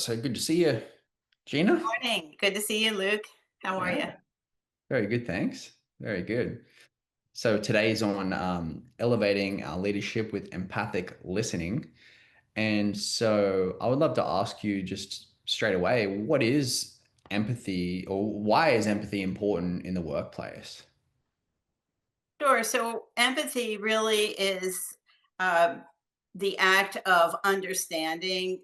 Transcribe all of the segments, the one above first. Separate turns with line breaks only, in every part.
So good to see you, Gina.
Morning. Good to see you, Luke. How are you?
Yeah, very good, thanks. Very good. So today's on elevating our leadership with empathic listening. And so I would love to ask you just straight away, what is empathy or why is empathy important in the workplace?
Sure. So, empathy really is um, the act of understanding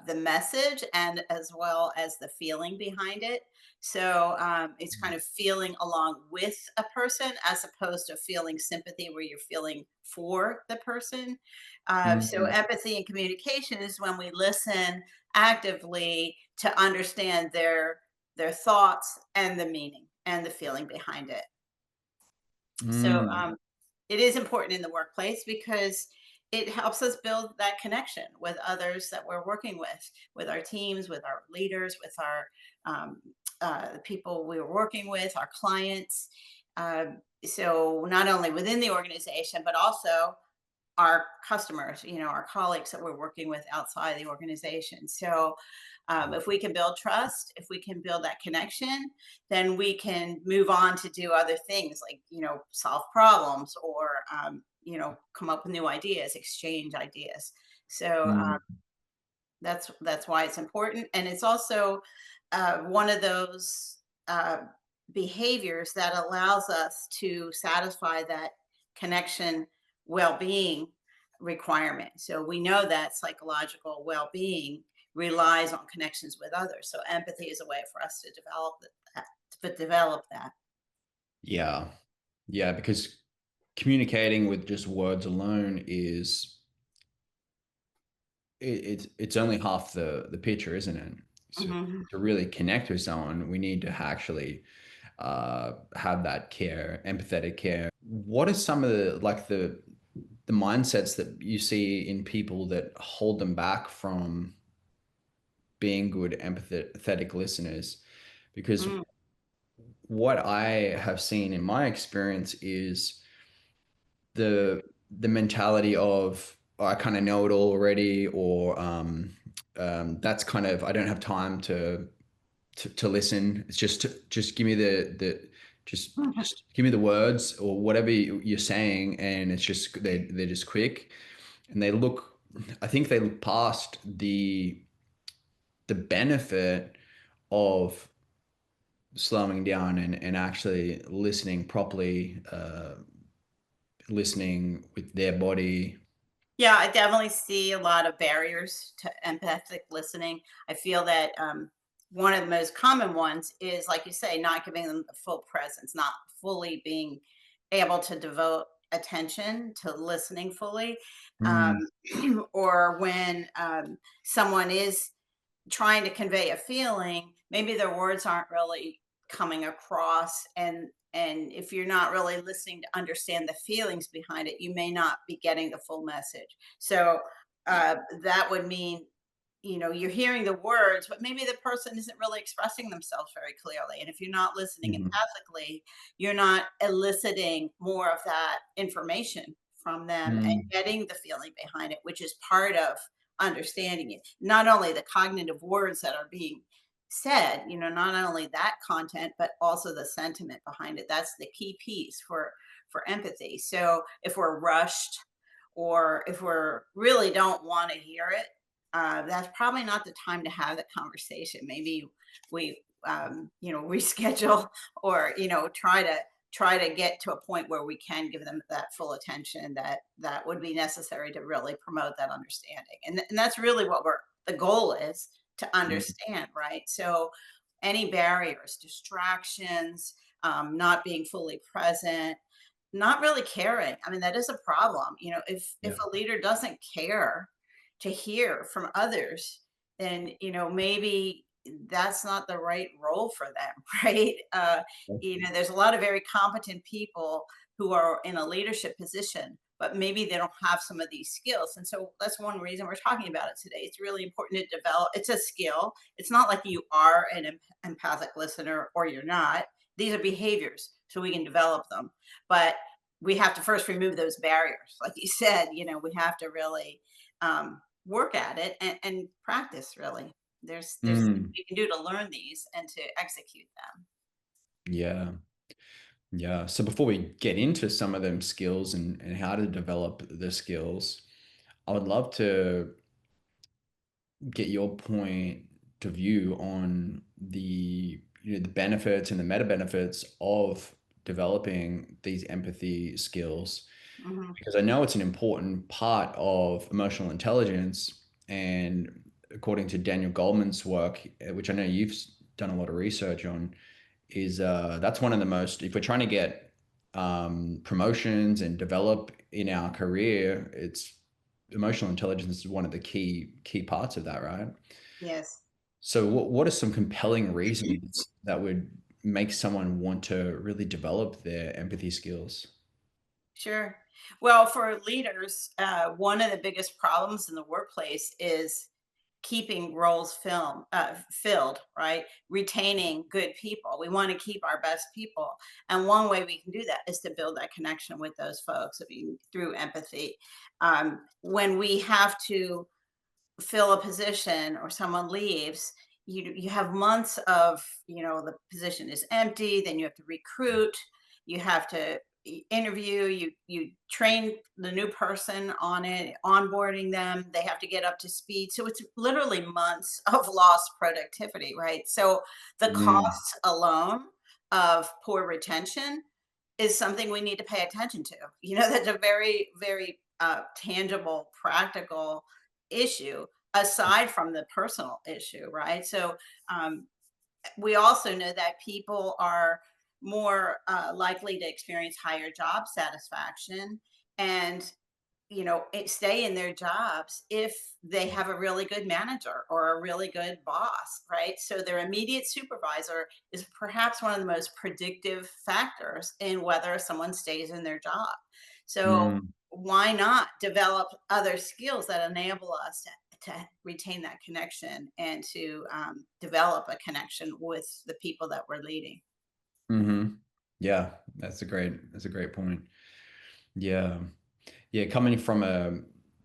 the message and as well as the feeling behind it. So, it's kind of feeling along with a person as opposed to feeling sympathy where you're feeling for the person. So,
Mhm.
empathy and communication is when we listen actively to understand their thoughts and the meaning and the feeling behind it. So
Mm.
it is important in the workplace because it helps us build that connection with others that we're working with our teams, with our leaders, with our um, the people we're working with, our clients. So not only within the organization, but also our customers, our colleagues that we're working with outside the organization. So, if we can build trust, if we can build that connection, then we can move on to do other things like, solve problems or, come up with new ideas, exchange ideas. So,
Mm.
that's why it's important. And it's also one of those behaviors that allows us to satisfy that connection well-being requirement. So we know that psychological well-being relies on connections with others. So empathy is a way for us to that, to develop that.
Yeah. Yeah, because communicating with just words alone is it's only half the picture, isn't it? So
Mhm.
to really connect with someone, we need to actually have that care, empathetic care. What are some of the mindsets that you see in people that hold them back from being good empathetic listeners? Because
Mm.
what I have seen in my experience is the mentality of, "Oh, I kind of know it all already," or that's kind of, I don't have time to listen. It's just give me the just give me the words or whatever you're saying, and it's just they're just quick, and they look. I think they look past the benefit of slowing down and actually listening properly, listening with their body.
Yeah, I definitely see a lot of barriers to empathic listening. I feel that one of the most common ones is, like you say, not giving them the full presence, not fully being able to devote attention to listening fully. Um,
Mm,
or when someone is trying to convey a feeling, maybe their words aren't really coming across, and if you're not really listening to understand the feelings behind it, you may not be getting the full message. So that would mean, you're hearing the words, but maybe the person isn't really expressing themselves very clearly. And if you're not listening
mhm,
empathically, you're not eliciting more of that information from them and
mm,
getting the feeling behind it, which is part of understanding it. Not only the cognitive words that are being said, not only that content, but also the sentiment behind it. That's the key piece for empathy. So if we're rushed or if we're really don't want to hear it, that's probably not the time to have the conversation. Maybe we, reschedule or try to get to a point where we can give them that full attention that would be necessary to really promote that understanding. And that's really what the goal is to
mm,
understand, right? So any barriers, distractions, not being fully present, not really caring. I mean, that is a problem. If
yeah,
a leader doesn't care to hear from others, then maybe that's not the right role for them, right? There's a lot of very competent people who are in a leadership position, but maybe they don't have some of these skills. And so that's one reason we're talking about it today. It's really important to develop. It's a skill. It's not like you are an empathic listener or you're not. These are behaviors, so we can develop them. But we have to first remove those barriers. Like you said, we have to really work at it and practice, really. There's things
Mm,
we can do to learn these and to execute them.
yeah. Yeah. So before we get into some of them skills and how to develop the skills, I would love to get your point of view on the benefits and the meta benefits of developing these empathy skills,
Mhm.
because I know it's an important part of emotional intelligence. And according to Daniel Goleman's work, which I know you've done a lot of research on, is that's one of the most, if we're trying to get promotions and develop in our career, it's emotional intelligence is one of the key parts of that, right?
Yes.
So what are some compelling reasons that would make someone want to really develop their empathy skills?
Sure. Well, for leaders, one of the biggest problems in the workplace is keeping roles filled, right? Retaining good people. We want to keep our best people. And one way we can do that is to build that connection with those folks, through empathy. When we have to fill a position or someone leaves, you have months of, the position is empty, then you have to recruit, you have to interview, you train the new person on it, onboarding them, they have to get up to speed, so it's literally months of lost productivity, right? So the
Mm,
costs alone of poor retention is something we need to pay attention to. That's a very, very tangible, practical issue aside from the personal issue, right? So um, we also know that people are more likely to experience higher job satisfaction and stay in their jobs if they have a really good manager or a really good boss, right? So their immediate supervisor is perhaps one of the most predictive factors in whether someone stays in their job. So
mm,
why not develop other skills that enable us to retain that connection and to develop a connection with the people that we're leading?
mhm. Yeah, that's a great point. Yeah. Yeah, coming from a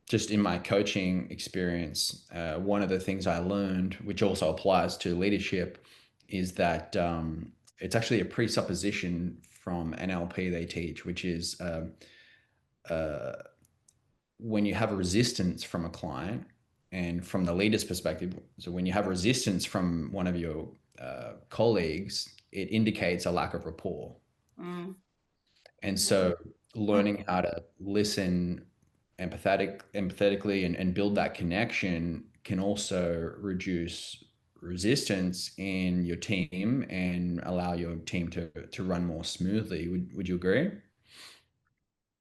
just in my coaching experience, one of the things I learned, which also applies to leadership, is that it's actually a presupposition from NLP they teach, which is uh, when you have a resistance from a client and from the leader's perspective. So when you have resistance from one of your colleagues, it indicates a lack of rapport.
Mm.
And so learning how to listen empathetically and build that connection can also reduce resistance in your team and allow your team to run more smoothly. Would you agree?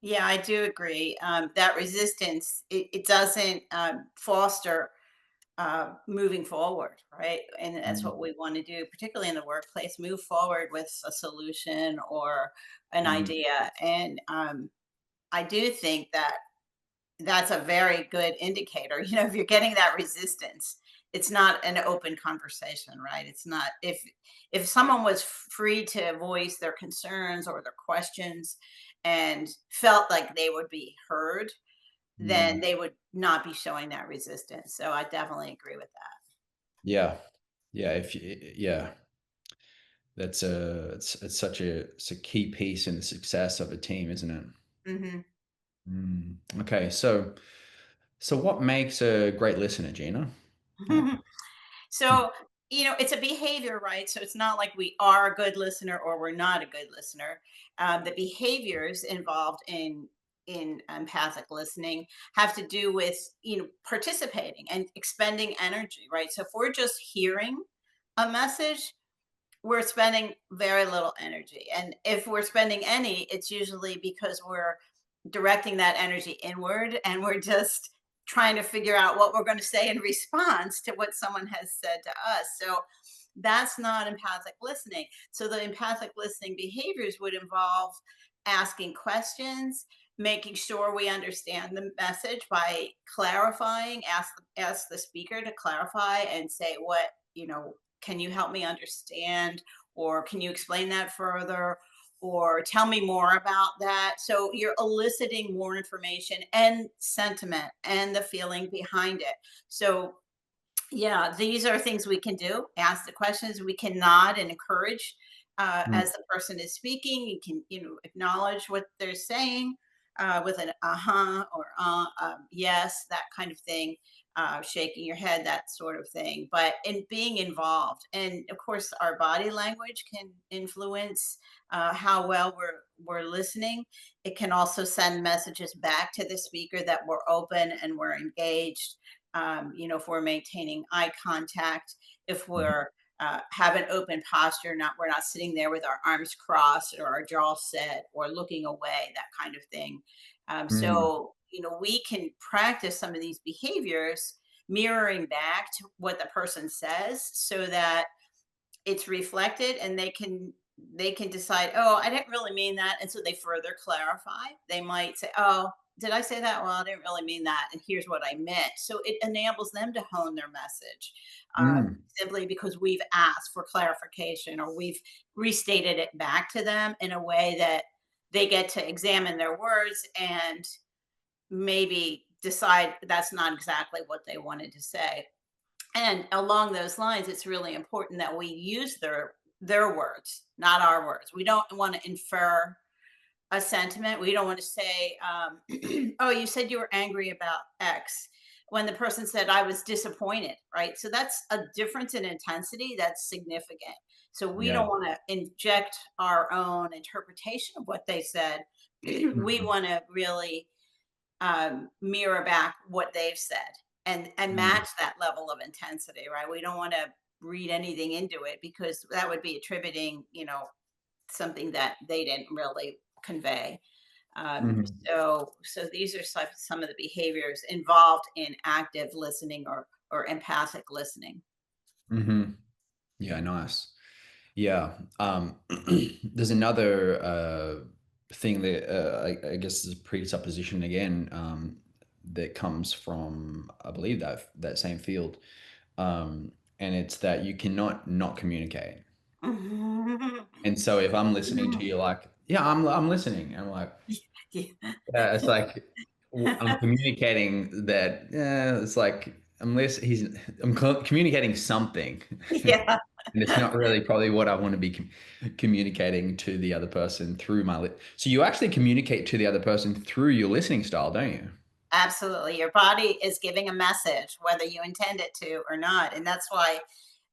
Yeah, I do agree. That resistance, it doesn't foster moving forward, right? And that's
Mm,
what we want to do, particularly in the workplace, move forward with a solution or an
mm,
idea. And I do think that that's a very good indicator. If you're getting that resistance, it's not an open conversation, right? It's not, if someone was free to voice their concerns or their questions and felt like they would be heard, then
mm.
they would not be showing that resistance. So I definitely agree with
Yeah. Yeah. Yeah, it's such it's a key piece in the success of a team, isn't it?
that.
Okay. So what makes a great listener, Gina? Huh?
So, it's a behavior, right? So it's not like we are a good listener or we're not a good listener. The behaviors involved in empathic listening have to do with participating and expending energy, right? So if we're just hearing a message, we're spending very little energy, and if we're spending any, it's usually because we're directing that energy inward and we're just trying to figure out what we're going to say in response to what someone has said to us. So that's not empathic listening. So the empathic listening behaviors would involve asking questions, making sure we understand the message by clarifying, ask the speaker to clarify and say, what, can you help me understand, or can you explain that further, or tell me more about that. So you're eliciting more information and sentiment and the feeling behind it. So Yeah, these are things we can do. Ask the questions. We can nod and encourage
Mm,
as the person is speaking. You can, acknowledge what they're saying with an uh-huh or yes, that kind of thing. Shaking your head, that sort of thing. But in being involved, and of course, our body language can influence how well we're listening. It can also send messages back to the speaker that we're open and we're engaged, if we're maintaining eye contact, if
mhm,
we're have an open posture, not we're not sitting there with our arms crossed or our jaw set or looking away, that kind of thing.
mm,
We can practice some of these behaviors mirroring back to what the person says so that it's reflected and they can decide, oh, I didn't really mean that, and so they further clarify. They might say, oh, did I say that? Well, I didn't really mean that, and here's what I meant. So it enables them to hone their message,
mm,
simply because we've asked for clarification or we've restated it back to them in a way that they get to examine their words and maybe decide that's not exactly what they wanted to say. And along those lines, it's really important that we use their words, not our words. We don't want to infer a sentiment. We don't want to say, "Oh, you said you were angry about X," when the person said, "I was disappointed." Right. So that's a difference in intensity that's significant. So we
yeah.
don't want to inject our own interpretation of what they said. We
Mhm,
want to really mirror back what they've said and
mm,
match that level of intensity, right? We don't want to read anything into it because that would be attributing, something that they didn't really convey. Um,
mhm,
so these are some of the behaviors involved in active listening or empathic listening.
mhm. Yeah, nice. Yeah. There's another thing that I guess is a presupposition again, that comes from, I believe, that same field, and it's that you cannot not communicate. And so if I'm listening to you, like, yeah, I'm listening, and I'm like,
Yeah.
yeah, it's like I'm communicating that. Yeah, it's like unless communicating something,
Yeah.
and it's not really probably what I want to be communicating to the other person through my so you actually communicate to the other person through your listening style, don't you?
Absolutely. Your body is giving a message, whether you intend it to or not. And that's why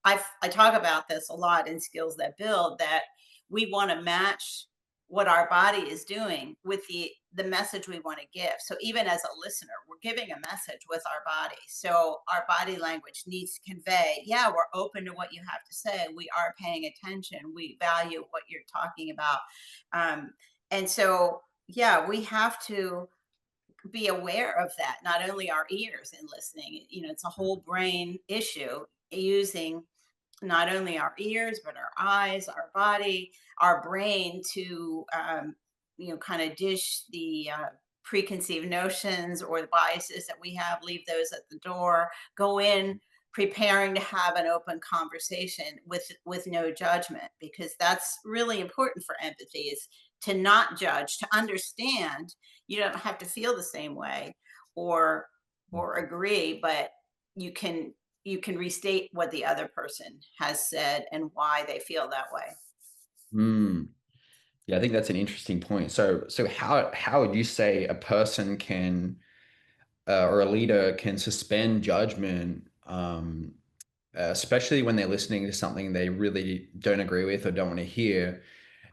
I talk about this a lot in Skills That Build, that we want to match what our body is doing with the message we want to give. So even as a listener, we're giving a message with our body. So our body language needs to convey, yeah, we're open to what you have to say. We are paying attention. We value what you're talking about. Um, and so, yeah, we have to be aware of that, not only our ears in listening. It's a whole brain issue, using not only our ears but our eyes, our body, our brain to kind of dish the preconceived notions or the biases that we have, leave those at the door, go in preparing to have an open conversation with no judgment, because that's really important for empathy, is to not judge, to understand. You don't have to feel the same way or agree, but you can restate what the other person has said and why they feel that way.
Mm. Yeah, I think that's an interesting point. So how would you say a person can, or a leader can suspend judgment, especially when they're listening to something they really don't agree with or don't want to hear?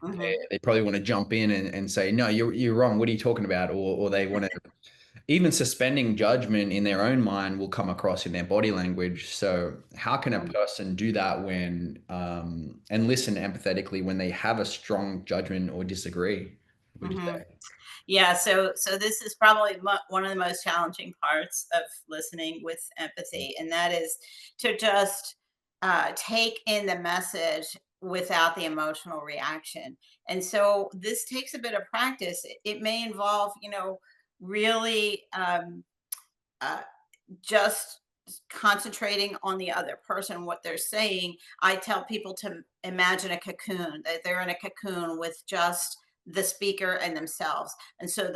Hmm.
They probably want to jump in and say, no, you're wrong. What are you talking about? Or they want to, even suspending judgment in their own mind will come across in their body language. So how can a person do that when, and listen empathetically when they have a strong judgment or disagree, would you
Hmm.
say?
Yeah, so this is probably one of the most challenging parts of listening with empathy, and that is to just take in the message without the emotional reaction. And so this takes a bit of practice. It may involve, really uh, just concentrating on the other person, what they're saying. I tell people to imagine a cocoon, that they're in a cocoon with just the speaker and themselves. And so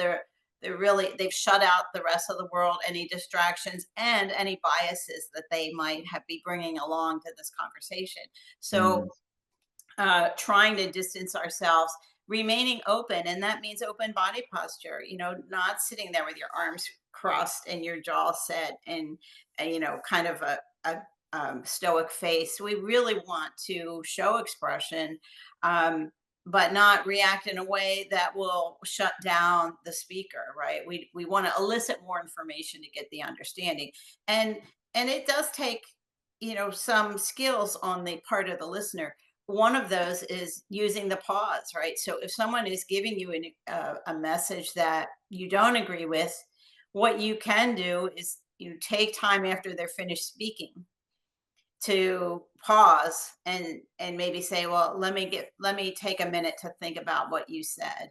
they've shut out the rest of the world, any distractions and any biases that they might have be bringing along to this conversation. So
Mm,
trying to distance ourselves, remaining open, and that means open body posture. Not sitting there with your arms crossed and your jaw set, and kind of a stoic face. We really want to show expression, um, but not react in a way that will shut down the speaker. Right? We want to elicit more information to get the understanding, and and it does take some skills on the part of the listener. One of those is using the pause, right? So if someone is giving you a message that you don't agree with, what you can do is you take time after they're finished speaking to pause and maybe say, well, let me take a minute to think about what you said.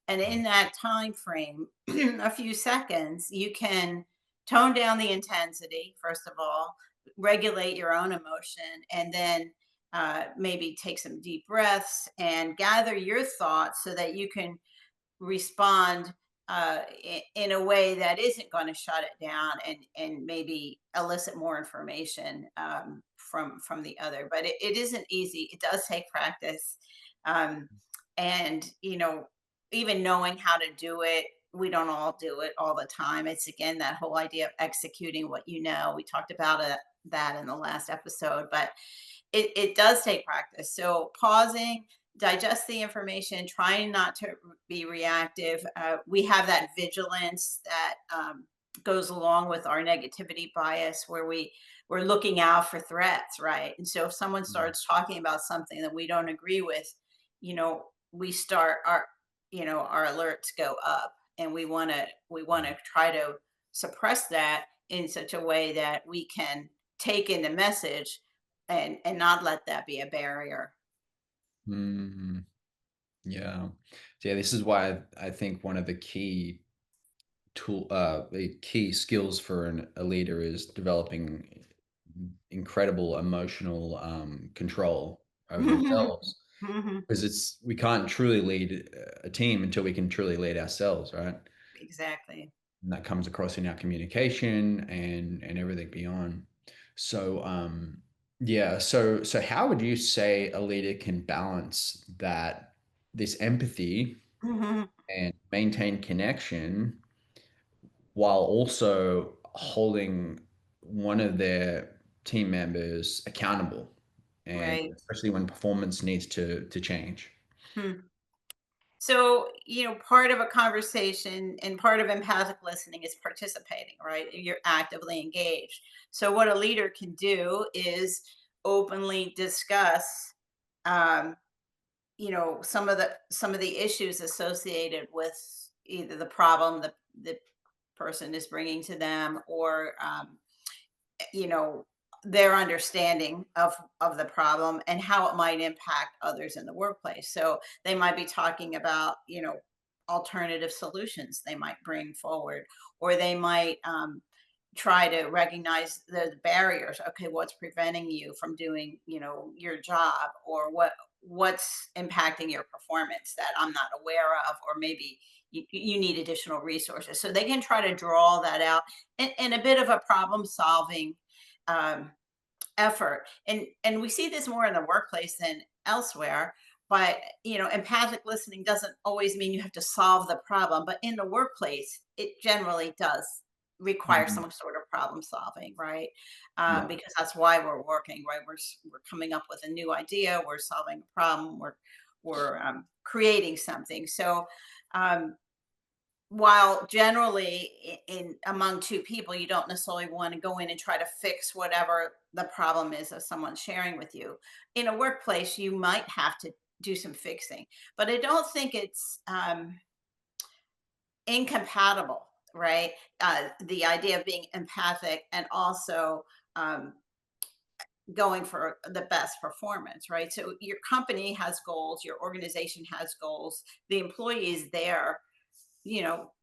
And in that time frame, a few seconds, you can tone down the intensity, first of all, regulate your own emotion, and then maybe take some deep breaths and gather your thoughts so that you can respond in a way that isn't going to shut it down and maybe elicit more information from the other. But it isn't easy. It does take practice, um, and even knowing how to do it. We don't all do it all the time. It's again that whole idea of executing what you know. We talked about that in the last episode, but it does take practice. So pausing, digest the information, trying not to be reactive. We have that vigilance that goes along with our negativity bias, where we're looking out for threats, right? And so if someone
mm,
starts talking about something that we don't agree with, we start our alerts go up, and we want to try to suppress that in such a way that we can take in the message and not let that be a barrier.
mm, yeah. So yeah, this is why I think one of the key skills for a leader is developing incredible emotional control over themselves.
Mhm.
Because we can't truly lead a team until we can truly lead ourselves, right?
Exactly.
And that comes across in our communication and everything beyond. So yeah, so how would you say a leader can balance this empathy
Mhm.
and maintain connection while also holding one of their team members accountable, and
Right.
especially when performance needs to change?
Hmm. So, part of a conversation and part of empathic listening is participating, right? You're actively engaged. So, what a leader can do is openly discuss, um, some of the issues associated with either the problem that the person is bringing to them, or you know their understanding of the problem and how it might impact others in the workplace. So they might be talking about alternative solutions they might bring forward, or they might try to recognize the barriers. Okay, what's preventing you from doing your job, or what's impacting your performance that I'm not aware of, or maybe you need additional resources. So they can try to draw that out in a bit of a problem solving um, effort. And we see this more in the workplace than elsewhere. But empathic listening doesn't always mean you have to solve the problem. But in the workplace, it generally does require
Mhm.
some sort of problem solving, right?
Yeah.
Because that's why we're working, right? We're coming up with a new idea. We're solving a problem. We're creating something. So um, while generally in among two people, you don't necessarily want to go in and try to fix whatever the problem is of someone sharing with you. In a workplace, you might have to do some fixing, but I don't think it's incompatible, right? The idea of being empathic and also um, going for the best performance, right? So your company has goals, your organization has goals, the employee is there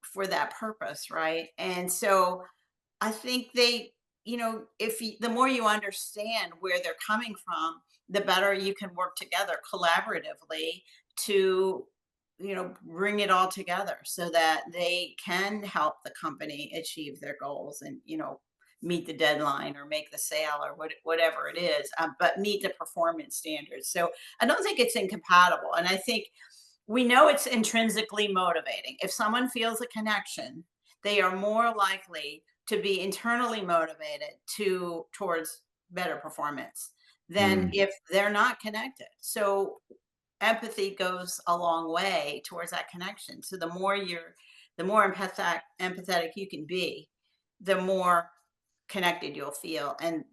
for that purpose, right? And so I think the more you understand where they're coming from, the better you can work together collaboratively to bring it all together so that they can help the company achieve their goals and, meet the deadline or make the sale or whatever it is, but meet the performance standards. So I don't think it's incompatible. And I think we know it's intrinsically motivating. If someone feels a connection, they are more likely to be internally motivated towards better performance than
Mm,
if they're not connected. So empathy goes a long way towards that connection. So the more empathetic you can be, the more connected you'll feel, and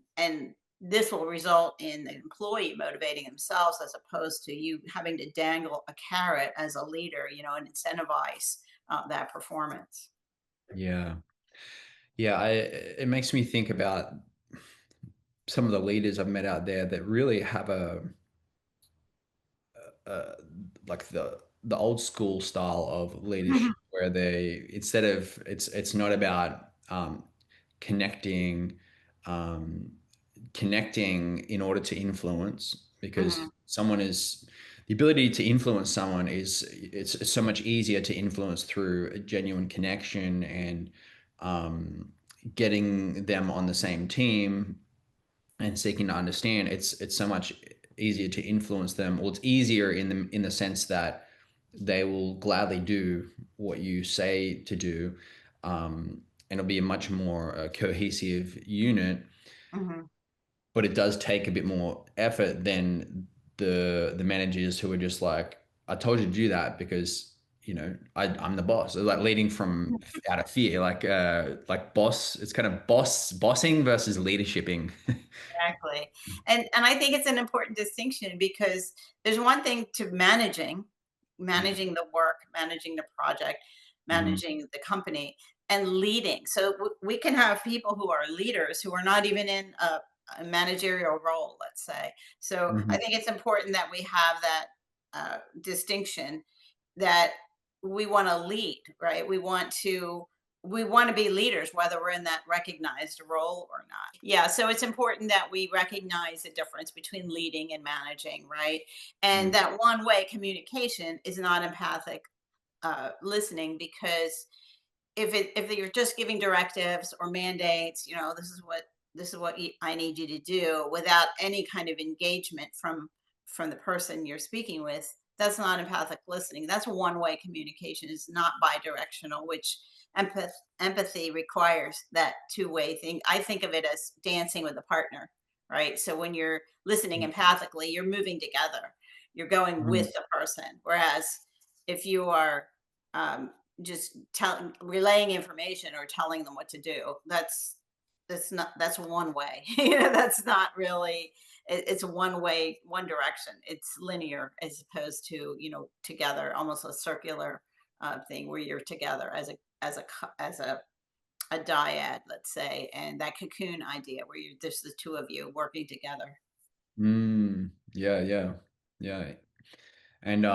this will result in the employee motivating themselves as opposed to you having to dangle a carrot as a leader, and incentivize that performance.
yeah. Yeah, it makes me think about some of the leaders I've met out there that really have uh, like the old school style of
Mhm,
leadership where they instead of it's not about connecting um, connecting in order to influence
mhm,
because someone is the ability to influence someone is it's so much easier to influence through a genuine connection and um, getting them on the same team and seeking to understand, it's so much easier to influence them. Well, it's easier in the sense that they will gladly do what you say to do, and it'll be a much more cohesive unit.
mhm.
But it does take a bit more effort than the managers who are just like, I told you to do that because I'm the boss. It's like leading from out of fear, like boss. It's kind of bossing versus leadershiping.
Exactly. And I think it's an important distinction because there's one thing to managing the work, managing the project,
Mhm.
managing the company, and leading. So we can have people who are leaders who are not even in a managerial role, let's say. So I
Mhm.
think it's important that we have that distinction, that we want to lead, right? We want to be leaders whether we're in that recognized role or not. Yeah, so it's important that we recognize the difference between leading and managing, right? And
Mm.
that one way communication is not empathic listening, because if you're just giving directives or mandates, this is what I need you to do without any kind of engagement from the person you're speaking with, that's not empathic listening. That's one way communication, is not bi-directional, which empathy requires that two-way thing. I think of it as dancing with a partner, right? So when you're listening empathically, you're moving together, you're going
Mhm.
with the person. Whereas if you are um, just relaying information or telling them what to do, that's one way. That's not really, it's one way, one direction, it's linear, as opposed to together, almost a circular thing where you're together as a dyad, let's say, and that cocoon idea where you're just the two of you working together.
Mm. Yeah, yeah. Yeah. And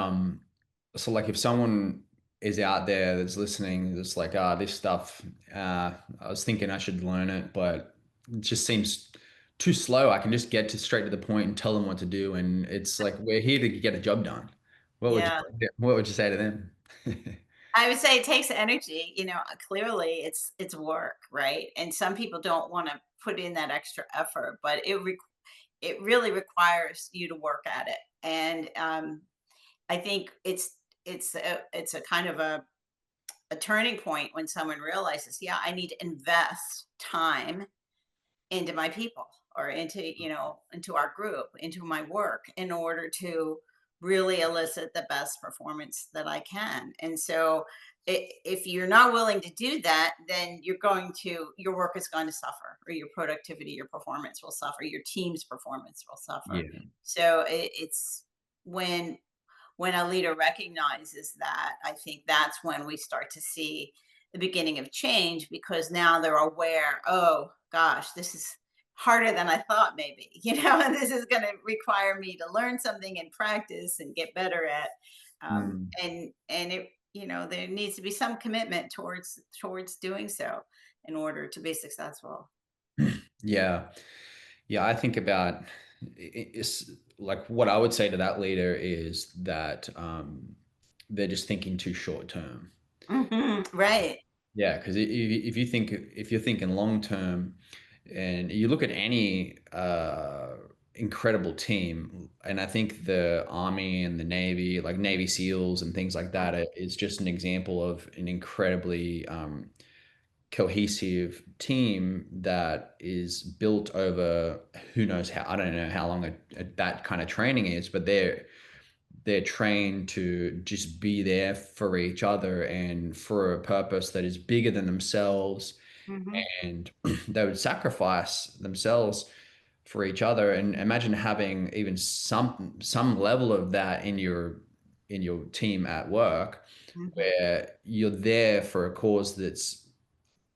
so like if someone is out there that's listening, that's like, this stuff, I was thinking I should learn it, but it just seems too slow. I can just get to straight to the point and tell them what to do. And it's like we're here to get a job done. What would
Yeah,
what would you say to them?
I would say it takes energy. Clearly it's work, right? And some people don't want to put in that extra effort, but it really requires you to work at it. And I think it's a kind of a turning point when someone realizes, yeah, I need to invest time into my people, or into our group, into my work, in order to really elicit the best performance that I can. And so if you're not willing to do that, then your work is going to suffer, or your productivity, your performance will suffer, your team's performance will suffer.
Yeah.
So it's when a leader recognizes that, I think that's when we start to see the beginning of change, because now they're aware, oh gosh, this is harder than I thought, maybe, and this is going to require me to learn something and practice and get better at.
Mm.
And there needs to be some commitment towards doing so in order to be successful.
Yeah. Yeah, I think about it's like what I would say to that leader is that they're just thinking too short term.
Right.
Yeah, because if you think if you're thinking long term, and you look at any incredible team, and I think the Army and the Navy, like Navy SEALs and things like that, is just an example of an incredibly cohesive team that is built over who knows how. I don't know how long that kind of training is, but they're trained to just be there for each other and for a purpose that is bigger than themselves,
Hmm.
and they would sacrifice themselves for each other. And imagine having even some level of that in your team at work,
Hmm.
where you're there for a cause that's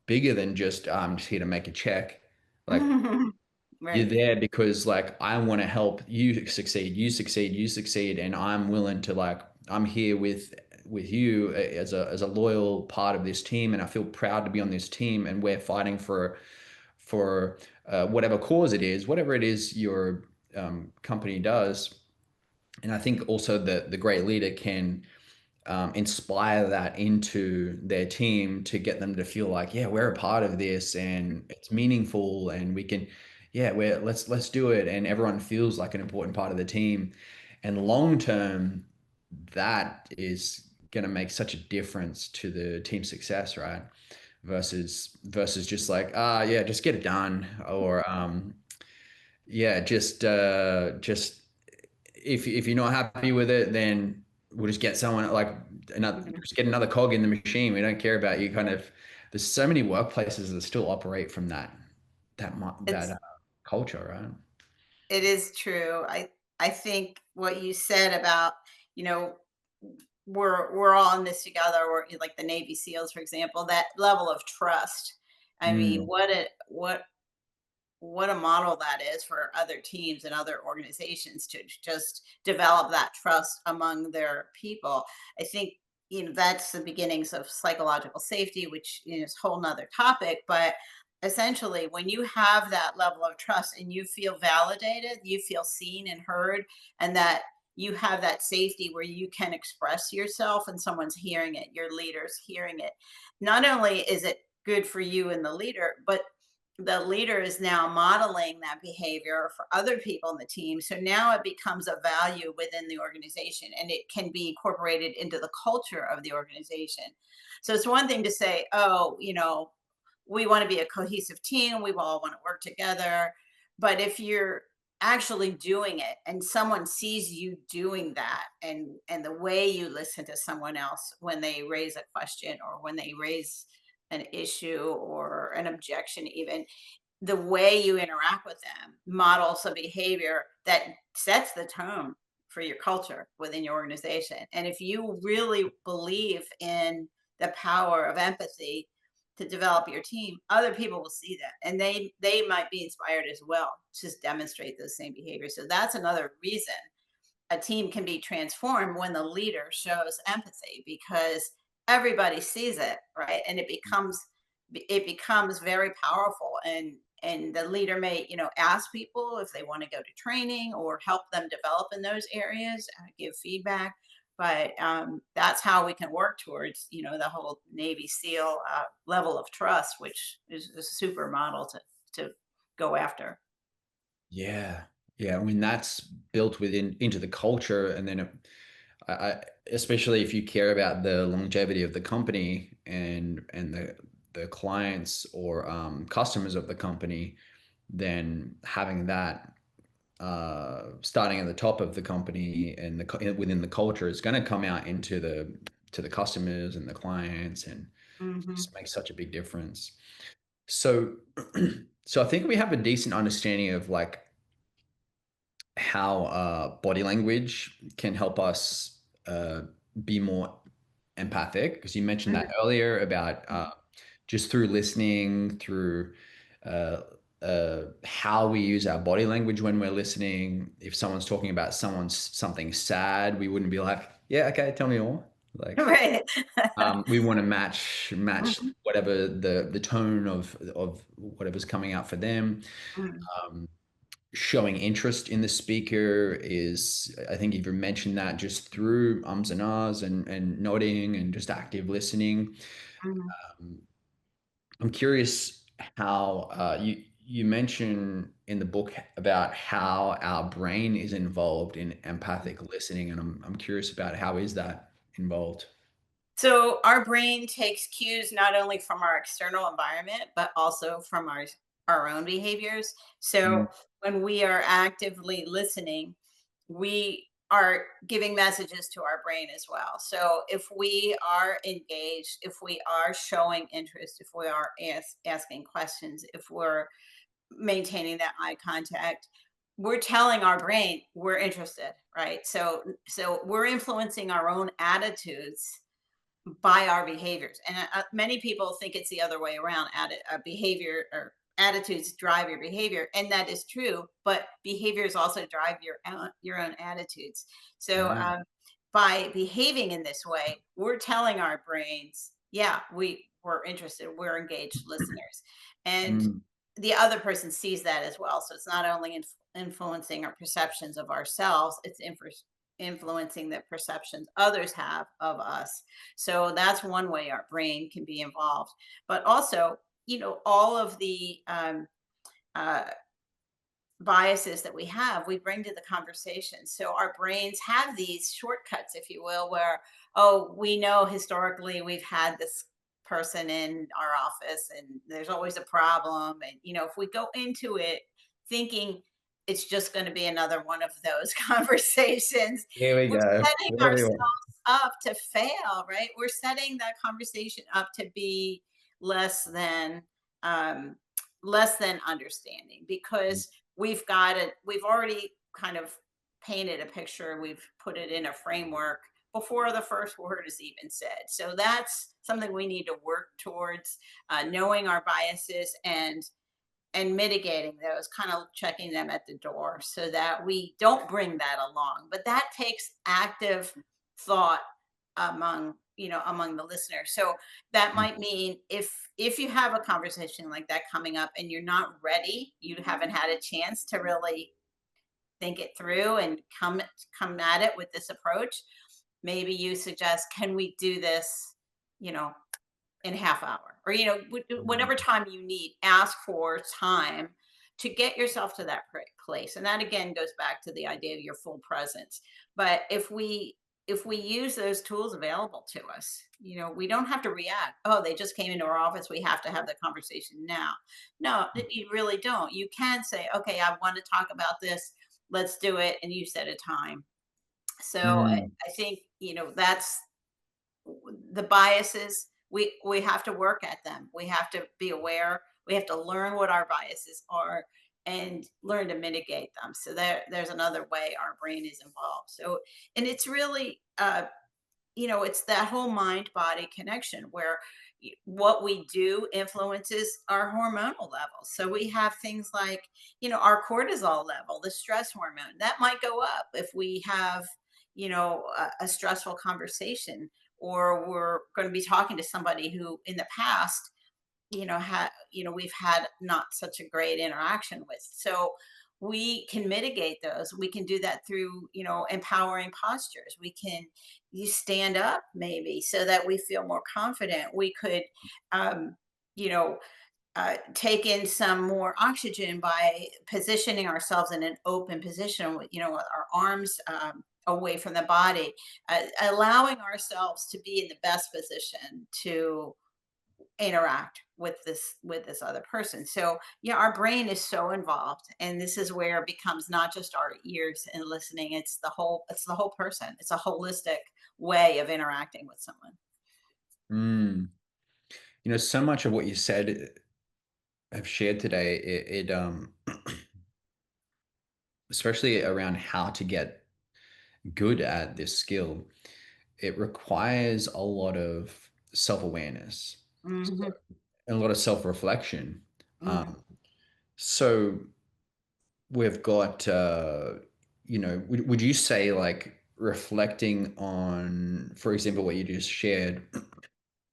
bigger than just I'm just here to make a check. Like, you're
Right.
there because like I want to help you succeed, you succeed, you succeed, and I'm willing to like I'm here with you as a loyal part of this team, and I feel proud to be on this team, and we're fighting for whatever cause it is, whatever it is your company does. And I think also that the great leader can inspire that into their team to get them to feel like, yeah, we're a part of this and it's meaningful and we can, yeah, we're let's do it. And everyone feels like an important part of the team. And long term, that is going to make such a difference to the team success, right? Versus just like, yeah, just get it done. Or yeah, just if you're not happy with it, then we'll just get someone like another,
Mhm.
just get another cog in the machine. We don't care about you. Kind of, there's so many workplaces that still operate from that
It's
culture, right?
it is true. I think what you said about, you know, we're all in this together, or like the Navy SEALs, for example, that level of trust. I mean,
Mm.
what a model that is for other teams and other organizations to just develop that trust among their people. I think, that's the beginnings of psychological safety, which is a whole nother topic. But essentially, when you have that level of trust and you feel validated, you feel seen and heard, and that you have that safety where you can express yourself and someone's hearing it, your leader's hearing it. Not only is it good for you and the leader, but the leader is now modeling that behavior for other people in the team. So now it becomes a value within the organization and it can be incorporated into the culture of the organization. So it's one thing to say, oh, we want to be a cohesive team, we all want to work together. But if you're actually doing it and someone sees you doing that, and the way you listen to someone else when they raise a question or when they raise an issue or an objection, even the way you interact with them models a behavior that sets the tone for your culture within your organization. And if you really believe in the power of empathy to develop your team, other people will see that and they might be inspired as well to demonstrate those same behaviors. So that's another reason a team can be transformed when the leader shows empathy, because everybody sees it, right? And it becomes very powerful. And the leader may, ask people if they want to go to training or help them develop in those areas, give feedback. But that's how we can work towards, the whole Navy SEAL level of trust, which is a super model to go after.
Yeah, yeah. I mean, that's built within into the culture, and then especially if you care about the longevity of the company and the clients or customers of the company, then having that starting at the top of the company and within the culture is going to come out into the customers and the clients, and
Hmm.
just makes such a big difference. So, so I think we have a decent understanding of like how body language can help us be more empathic, because you mentioned that earlier about just through listening, through uh, how we use our body language when we're listening. If someone's talking about something sad, we wouldn't be like, "Yeah, okay, tell me more." Like,
Right.
we want to match whatever the tone of whatever's coming out for them.
Mhm.
Um, showing interest in the speaker is, I think you've mentioned that, just through ums and ahs and nodding and just active listening.
Mhm.
Um, I'm curious how you mention in the book about how our brain is involved in empathic listening, and I'm curious about how is that involved?
So our brain takes cues not only from our external environment, but also from our own behaviors. So
Mm,
when we are actively listening, we are giving messages to our brain as well. So if we are engaged, if we are showing interest, if we are asking questions, if we're maintaining that eye contact, we're telling our brain we're interested, right? So we're influencing our own attitudes by our behaviors. And many people think it's the other way around. Behavior or attitudes drive your behavior, and that is true. But behaviors also drive your own attitudes. So
yeah.
by behaving in this way, we're telling our brains, yeah, we're interested, we're engaged listeners, and
Mm,
the other person sees that as well. So it's not only influencing our perceptions of ourselves, it's influencing the perceptions others have of us. So that's one way our brain can be involved. But also, all of the uh, biases that we have, we bring to the conversation. So our brains have these shortcuts, if you will, where, oh, we know historically we've had this person in our office and there's always a problem. And, if we go into it thinking it's just going to be another one of those conversations,
here we
we're
go.
setting
Here we
ourselves
go.
up to fail, right? We're setting that conversation up to be less than um, less than understanding because we've already kind of painted a picture, we've put it in a framework before the first word is even said. So that's something we need to work towards, knowing our biases and mitigating those, kind of checking them at the door so that we don't bring that along. But that takes active thought among the listeners. So that might mean if you have a conversation like that coming up and you're not ready, you haven't had a chance to really think it through and come at it with this approach, maybe you suggest, can we do this, you know in a half hour, or whatever
Mm,
time you need, ask for time to get yourself to that place. And that again goes back to the idea of your full presence. But if we use those tools available to us, we don't have to react, oh, they just came into our office, we have to have the conversation now. No, you really don't. You can say, okay, I want to talk about this, let's do it, and you set a time. So
mm,
I think that's the biases. We have to work at them, we have to be aware, we have to learn what our biases are and learn to mitigate them. So there's another way our brain is involved. So, and it's really it's that whole mind body connection where what we do influences our hormonal levels. So we have things like, our cortisol level, the stress hormone, that might go up if we have, a stressful conversation, or we're going to be talking to somebody who in the past, we've had not such a great interaction with. So we can mitigate those. We can do that through, empowering postures. You stand up maybe so that we feel more confident. We could, um, you know, take in some more oxygen by positioning ourselves in an open position with, with our arms away from the body, allowing ourselves to be in the best position to interact with this other person. So yeah, our brain is so involved, and this is where it becomes not just our ears and listening, it's the whole person. It's a holistic way of interacting with someone.
mm. So much of what you said, I've shared today, especially around how to get good at this skill, it requires a lot of self-awareness,
Hmm.
and a lot of self-reflection.
Hmm.
Um, so we've got, would you say, like, reflecting on, for example, what you just shared,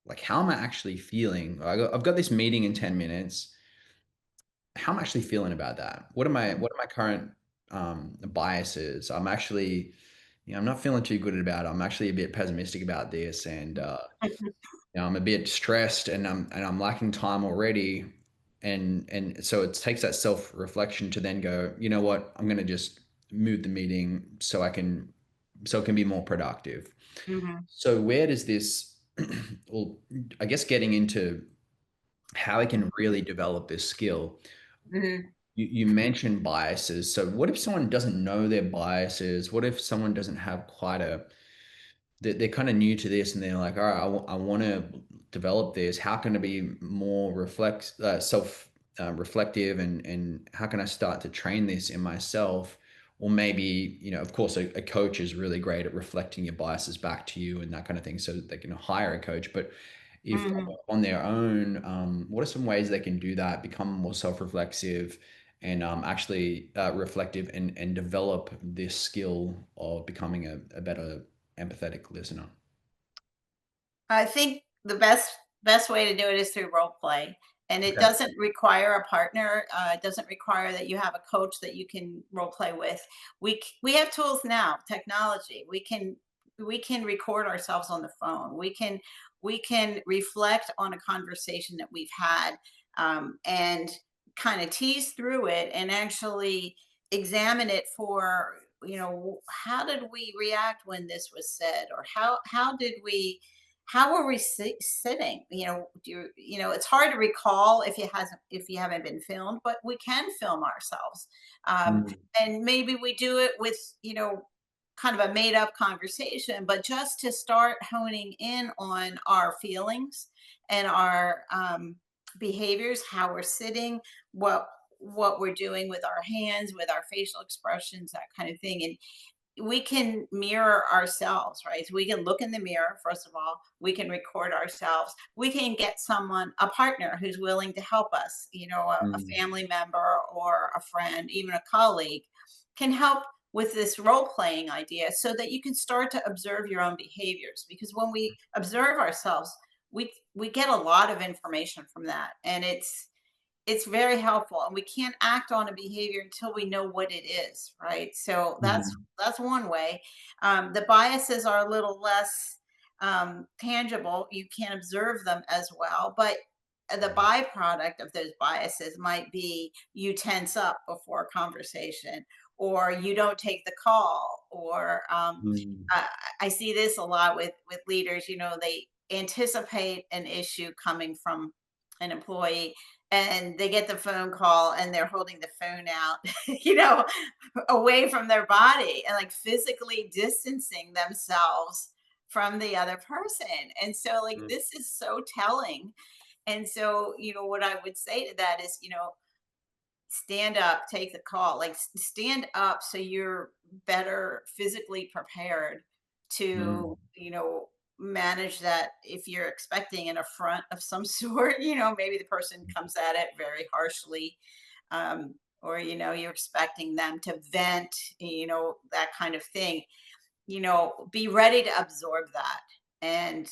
like, how am I actually feeling? I've got this meeting in 10 minutes. how I'm actually feeling about that. What are my current biases? I'm actually, I'm not feeling too good about it. I'm actually a bit pessimistic about this, and I'm a bit stressed, and I'm lacking time already, and so it takes that self reflection to then go, you know what, I'm going to just move the meeting so it can be more productive.
Mhm,
So where does this, well, I guess getting into how I can really develop this skill.
mhm,
You mentioned biases. So what if someone doesn't know their biases? What if someone doesn't have quite a they're kind of new to this and they're like, all right, I want to develop this. How can I be more self reflective, and how can I start to train this in myself? Or maybe, of course, a coach is really great at reflecting your biases back to you and that kind of thing, so that they can hire a coach. But if
mhm.
on their own, what are some ways they can do that, become more self-reflexive, and actually reflective, and develop this skill of becoming a better empathetic listener?
I think the best way to do it is through role play, and it
Okay.
doesn't require a partner. It doesn't require that you have a coach that you can role play with. We have tools now, technology. We can record ourselves on the phone. We can reflect on a conversation that we've had, and kind of tease through it and actually examine it for, how did we react when this was said, or how were we sitting? It's hard to recall if you haven't been filmed, but we can film ourselves,
Mm,
and maybe we do it with, kind of a made up conversation, but just to start honing in on our feelings and our behaviors, how we're sitting, what we're doing with our hands, with our facial expressions, that kind of thing. And we can mirror ourselves, right? So we can look in the mirror, first of all, we can record ourselves, we can get a partner who's willing to help us, a
mm,
family member or a friend, even a colleague can help with this role playing idea so that you can start to observe your own behaviors. Because when we observe ourselves, we get a lot of information from that, and it's very helpful, and we can't act on a behavior until we know what it is, right? So
mhm,
that's one way. The biases are a little less tangible. You can't observe them as well, but the byproduct of those biases might be you tense up before a conversation, or you don't take the call, or
mm,
I, I see this a lot with leaders. They anticipate an issue coming from an employee, and they get the phone call and they're holding the phone out, you know, away from their body, and like physically distancing themselves from the other person. And so, like,
mm,
this is so telling. And so, what I would say to that is, stand up, take the call, like stand up so you're better physically prepared to,
mm,
manage that. If you're expecting an affront of some sort, maybe the person comes at it very harshly, or, you're expecting them to vent, that kind of thing. Be ready to absorb that. And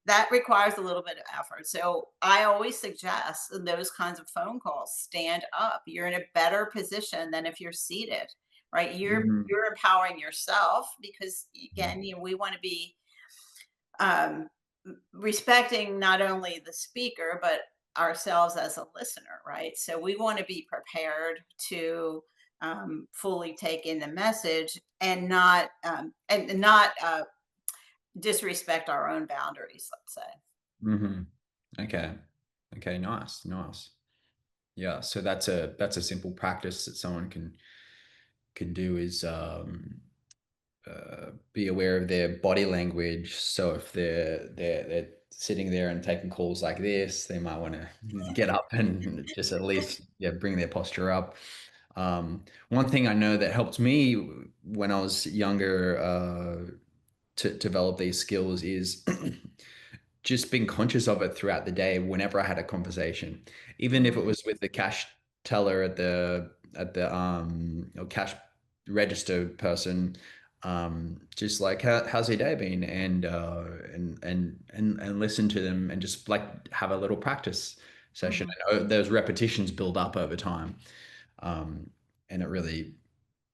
that requires a little bit of effort. So I always suggest in those kinds of phone calls, stand up. You're in a better position than if you're seated, right? you're
mhm,
you're empowering yourself, because
mhm,
again, we want to be um respecting not only the speaker but ourselves as a listener, right? So we want to be prepared to fully take in the message, and not disrespect our own boundaries, let's say.
mhm. Okay. Okay, nice, nice. Yeah, so that's a simple practice that someone can do, is be aware of their body language. So if they're sitting there and taking calls like this, they might want to get up and just at least, yeah, bring their posture up. One thing I know that helped me when I was younger, to develop these skills, is just being conscious of it throughout the day whenever I had a conversation, even if it
Mhm.
was with the cash teller at the or cash register person. Just like, how's your day been, and listen to them, and just like have a little practice session.
Mhm.
And those repetitions build up over time. Um, and it really,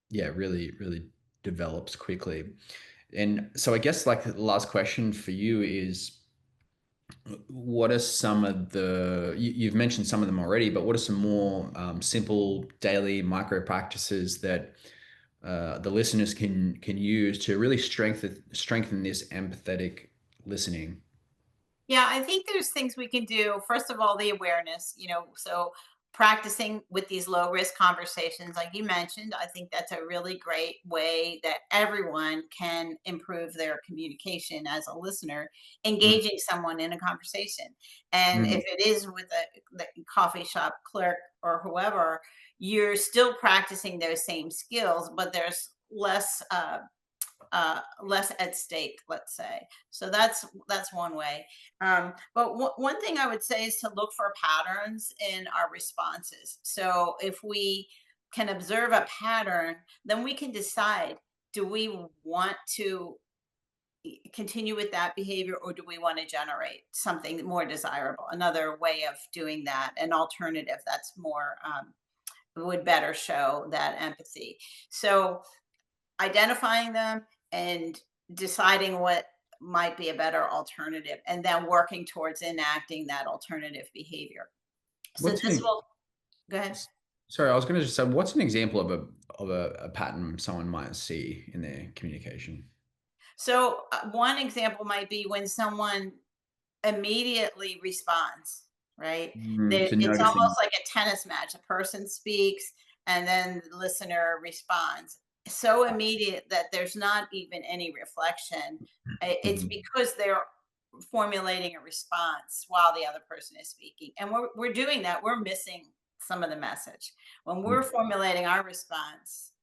yeah, really develops quickly. And so I guess like the last question for you is, what are some of you've mentioned some of them already, but what are some more simple daily micro practices that the listeners can use to really strengthen this empathetic listening?
Yeah, I think there's things we can do. First of all, the awareness, so practicing with these low risk conversations, like you mentioned, I think that's a really great way that everyone can improve their communication as a listener,
Mm,
engaging someone in a conversation. And
mm,
if it is with the coffee shop clerk or whoever, you're still practicing those same skills, but there's less at stake, let's say. So that's one way. But one thing I would say is to look for patterns in our responses. So if we can observe a pattern, then we can decide: do we want to continue with that behavior, or do we want to generate something more desirable? Another way of doing that, an alternative that's more would better show that empathy. So identifying them and deciding what might be a better alternative, and then working towards enacting that alternative behavior. So
what's
this
an
will go ahead.
Sorry, I was going to just say, what's an example of a pattern someone might see in their communication?
So one example might be when someone immediately responds, right?
So
It's almost
noticing.
like a tennis match. A person speaks and then the listener responds. So immediate that there's not even any reflection. It's
Mhm,
because they're formulating a response while the other person is speaking. And we're doing that. We're missing some of the message. When we're
mhm,
formulating our response,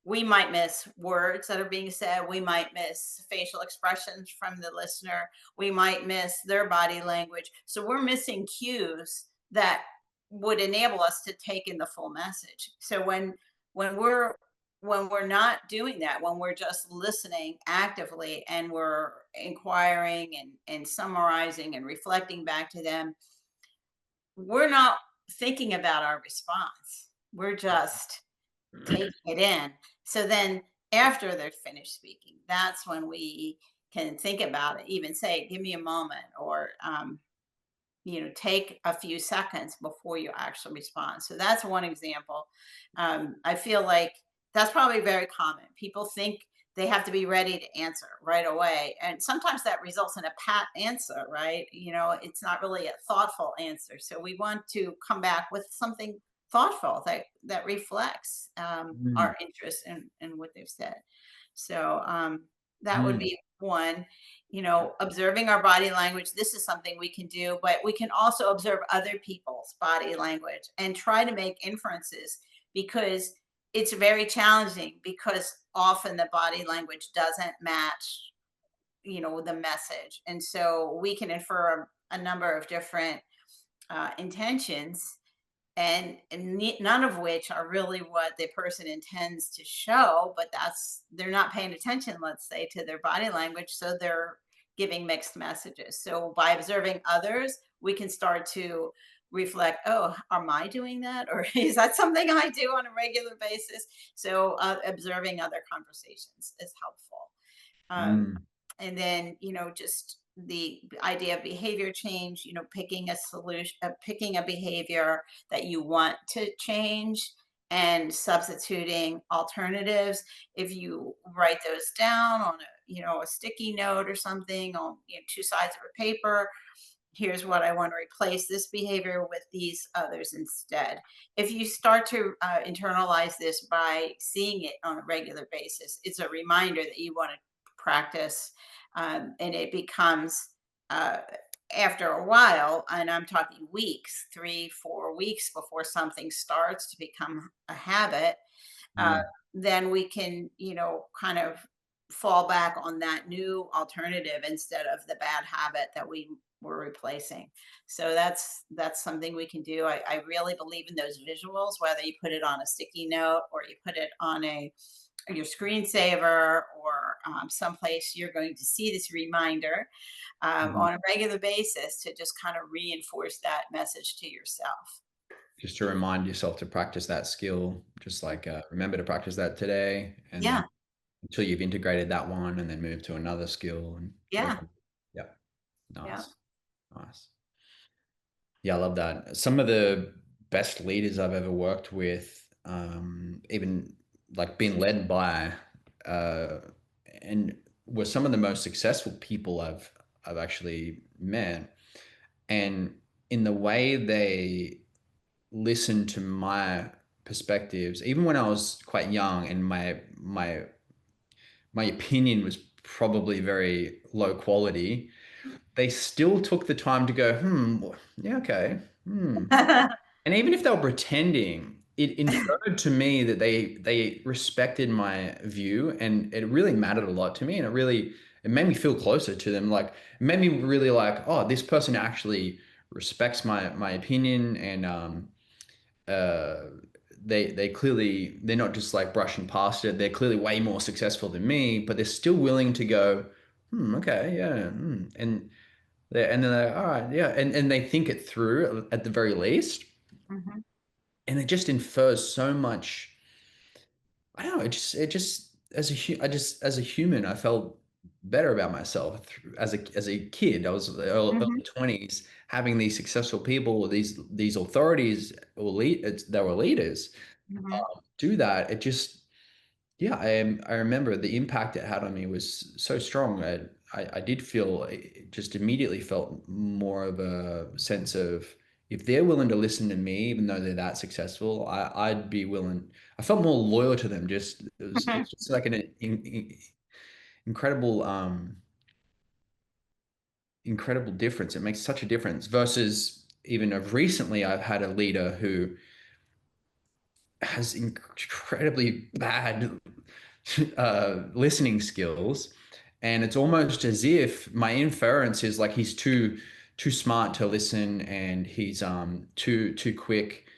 we might miss words that are being said. We might miss facial expressions from the listener. We might miss their body language. So we're missing cues that would enable us to take in the full message. So when we're when we're not doing that, when we're just listening actively and we're inquiring and summarizing and reflecting back to them, we're not thinking about our response. We're just taking it in. So then after they're finished speaking, that's when we can think about it, even say, give me a moment, or, take a few seconds before you actually respond. So that's one example. I feel like that's probably very common. People think they have to be ready to answer right away. And sometimes that results in a pat answer, right? It's not really a thoughtful answer. So we want to come back with something thoughtful that reflects
mm,
our interest in what they've said. So that would
mm,
be one. Observing our body language. This is something we can do, but we can also observe other people's body language and try to make inferences, because it's very challenging, because often the body language doesn't match, the message. And so we can infer a number of different intentions, and none of which are really what the person intends to show, but they're not paying attention, let's say, to their body language, so they're giving mixed messages. So by observing others, we can start to reflect, oh, am I doing that, or is that something I do on a regular basis? So observing other conversations is helpful. um,
mm,
and then just the idea of behavior change, picking a behavior that you want to change and substituting alternatives. If you write those down on a sticky note or something on two sides of a paper: here's what I want to replace this behavior with these others instead. If you start to internalize this by seeing it on a regular basis, it's a reminder that you want to practice, and it becomes, uh, after a while, and I'm talking weeks, 3, 4 weeks before something starts to become a habit, uh,
mm,
then we can, kind of fall back on that new alternative instead of the bad habit that we were replacing. So that's something we can do. I really believe in those visuals, whether you put it on a sticky note or you put it on your screensaver, or someplace you're going to see this reminder
Mhm.
on a regular basis to just kind of reinforce that message to yourself.
Just to remind yourself to practice that skill, just like, remember to practice that today, and then
Yeah,
until you've integrated that one and then move to another skill and go
yeah,
from. Yeah,
yeah.
nice, nice. Yeah, I love that. Some of the best leaders I've ever worked with, even like being led by, uh, and were some of the most successful people I've actually met. And in the way they listened to my perspectives, even when I was quite young and my opinion was probably very low quality, they still took the time to go, yeah, okay, and even if they were pretending, it inferred to me that they respected my view, and it really mattered a lot to me, and it made me feel closer to them. Like it made me really like, oh, this person actually respects my opinion, and uh, they clearly they're not just like brushing past it. They're clearly way more successful than me, but they're still willing to go, okay, yeah, and then they're like, all right, yeah, and they think it through at the very least,
Mhm,
and it just infers so much. I don't know. It just as I just as a human, I felt better about myself as a kid. I was
mhm,
early 20s, having these successful people, these authorities or that were leaders
mhm,
do that. It just yeah, I remember the impact it had on me was so strong. I did feel just immediately felt more of a sense of if they're willing to listen to me, even though they're that successful, I'd be willing. I felt more loyal to them. Just
mhm,
it's just like an incredible incredible difference. It makes such a difference versus even of recently, I've had a leader who has incredibly bad listening skills, and it's almost as if my inference is like he's too smart to listen, and he's too quick.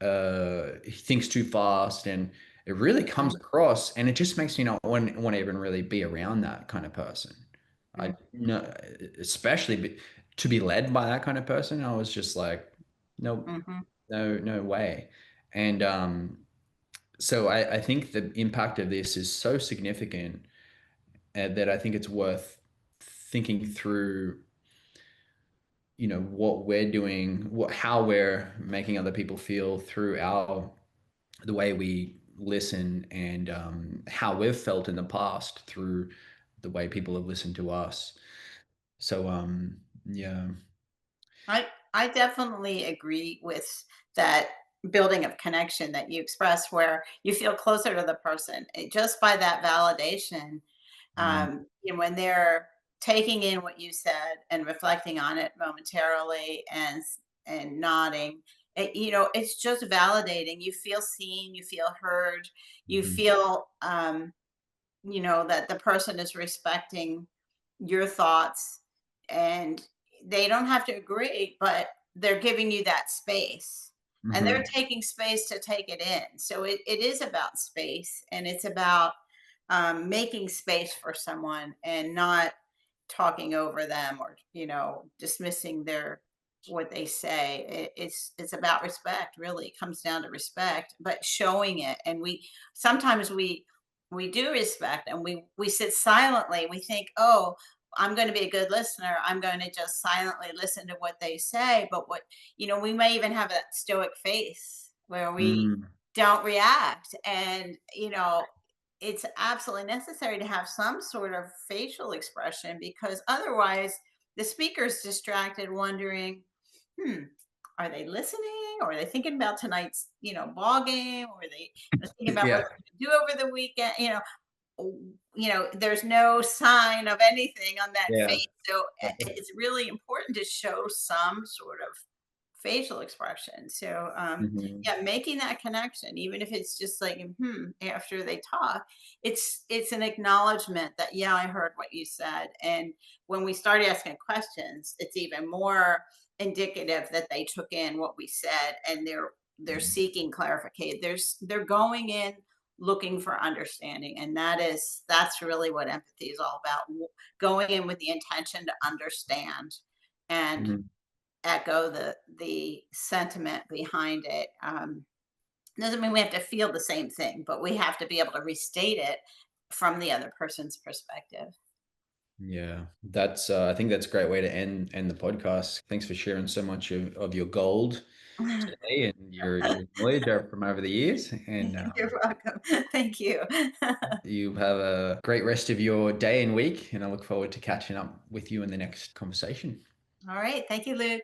He thinks too fast, and it really comes
mhm,
across, and it just makes me not want to even really be around that kind of person. I
mhm,
no, especially to be led by that kind of person. I was just like, no,
mhm.
no way. And so I think the impact of this is so significant, that I think it's worth thinking through, what we're doing, how we're making other people feel through the way we listen, and how we've felt in the past through the way people have listened to us. So, yeah.
I definitely agree with that building of connection that you express where you feel closer to the person just by that validation.
Mm,
When they're taking in what you said and reflecting on it momentarily and nodding, it's just validating. You feel seen, you feel heard, you
mhm,
feel that the person is respecting your thoughts, and they don't have to agree, but they're giving you that space, and they're
mhm,
taking space to take it in. So it is about space, and it's about making space for someone and not talking over them or dismissing their what they say. It's about respect. Really, it comes down to respect, but showing it. And we sometimes we do respect, and we sit silently. We think, oh, I'm going to be a good listener. I'm going to just silently listen to what they say. But we may even have that stoic face where we
mm,
don't react. And it's absolutely necessary to have some sort of facial expression, because otherwise the speaker's distracted wondering, hmm, are they listening, or are they thinking about tonight's ball game, or are they thinking about what
yeah,
they're going to do over the weekend. There's no sign of anything on that
yeah,
face. So it's really important to show some sort of facial expression. So
mhm,
yeah, making that connection, even if it's just like after they talk, it's an acknowledgement that yeah, I heard what you said. And when we start asking questions, it's even more indicative that they took in what we said, and they're
mhm,
seeking clarification. They're going in looking for understanding. And that's really what empathy is all about. Going in with the intention to understand and
Mhm.
echo the sentiment behind it. Doesn't mean we have to feel the same thing, but we have to be able to restate it from the other person's perspective.
Yeah, that's I think that's a great way to end the podcast. Thanks for sharing so much of your gold today and your knowledge from over the years. And
You're welcome. Thank you.
you have a great rest of your day and week. And I look forward to catching up with you in the next conversation.
All right. Thank you, Luke.